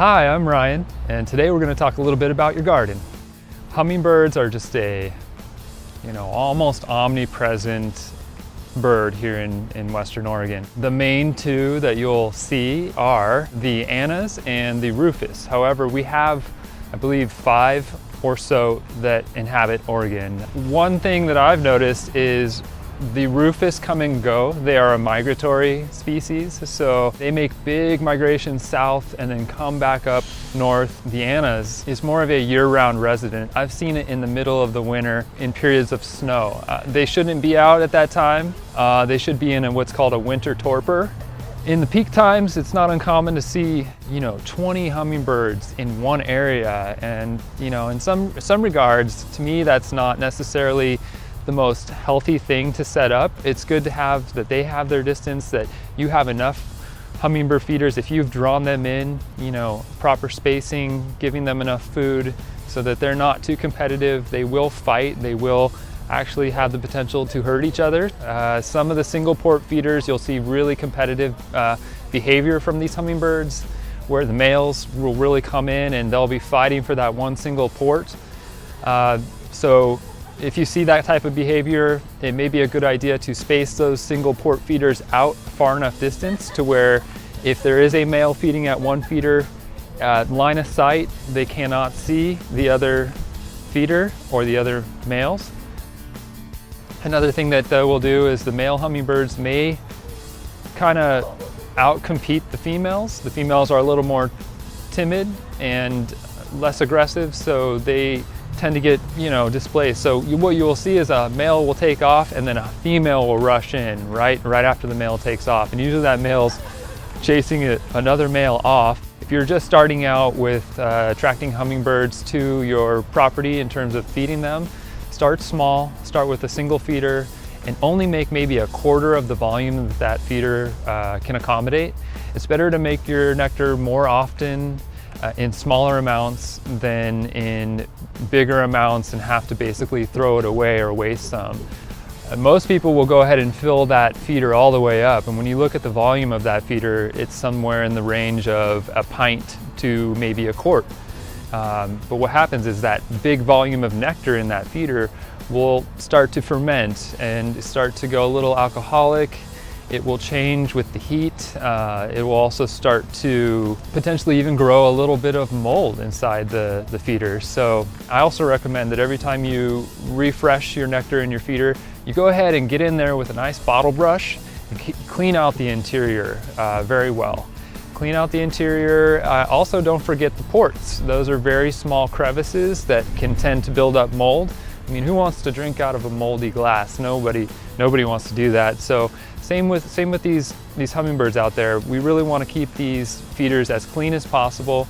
Hi, I'm Ryan, and today we're going to talk a little bit about your garden. Hummingbirds are just a, almost omnipresent bird here in Western Oregon. The main two that you'll see are the Annas and the Rufous. However, we have, I believe, 5 or so that inhabit Oregon. One thing that I've noticed is the Rufous come and go. They are a migratory species, so they make big migrations south and then come back up north. The Annas is more of a year-round resident. I've seen it in the middle of the winter in periods of snow. They shouldn't be out at that time. They should be in what's called a winter torpor. In the peak times, it's not uncommon to see, 20 hummingbirds in one area. And, in some regards, to me, that's not necessarily the most healthy thing to set up. It's good to have that they have their distance, that you have enough hummingbird feeders. If you've drawn them in, proper spacing, giving them enough food so that they're not too competitive. They will fight. They will actually have the potential to hurt each other. Some of the single port feeders, you'll see really competitive behavior from these hummingbirds, where the males will really come in and they'll be fighting for that one single port. So if you see that type of behavior, it may be a good idea to space those single port feeders out far enough distance to where if there is a male feeding at one feeder, line of sight, they cannot see the other feeder or the other males. Another thing that we'll do is the male hummingbirds may kind of outcompete the females. The females are a little more timid and less aggressive, so they tend to get displaced. So what you will see is a male will take off and then a female will rush in right after the male takes off, and usually that male's chasing another male off. If you're just starting out with attracting hummingbirds to your property in terms of feeding them, start small, start with a single feeder and only make maybe a quarter of the volume that feeder can accommodate. It's better to make your nectar more often in smaller amounts than in bigger amounts and have to basically throw it away or waste some. Most people will go ahead and fill that feeder all the way up, and when you look at the volume of that feeder, it's somewhere in the range of a pint to maybe a quart. But what happens is that big volume of nectar in that feeder will start to ferment and start to go a little alcoholic. It will change with the heat. It will also start to potentially even grow a little bit of mold inside the feeder. So I also recommend that every time you refresh your nectar in your feeder, you go ahead and get in there with a nice bottle brush and clean out the interior very well. Clean out the interior. Also, don't forget the ports. Those are very small crevices that can tend to build up mold. I mean, who wants to drink out of a moldy glass? Nobody wants to do that. So same with these hummingbirds out there. We really want to keep these feeders as clean as possible.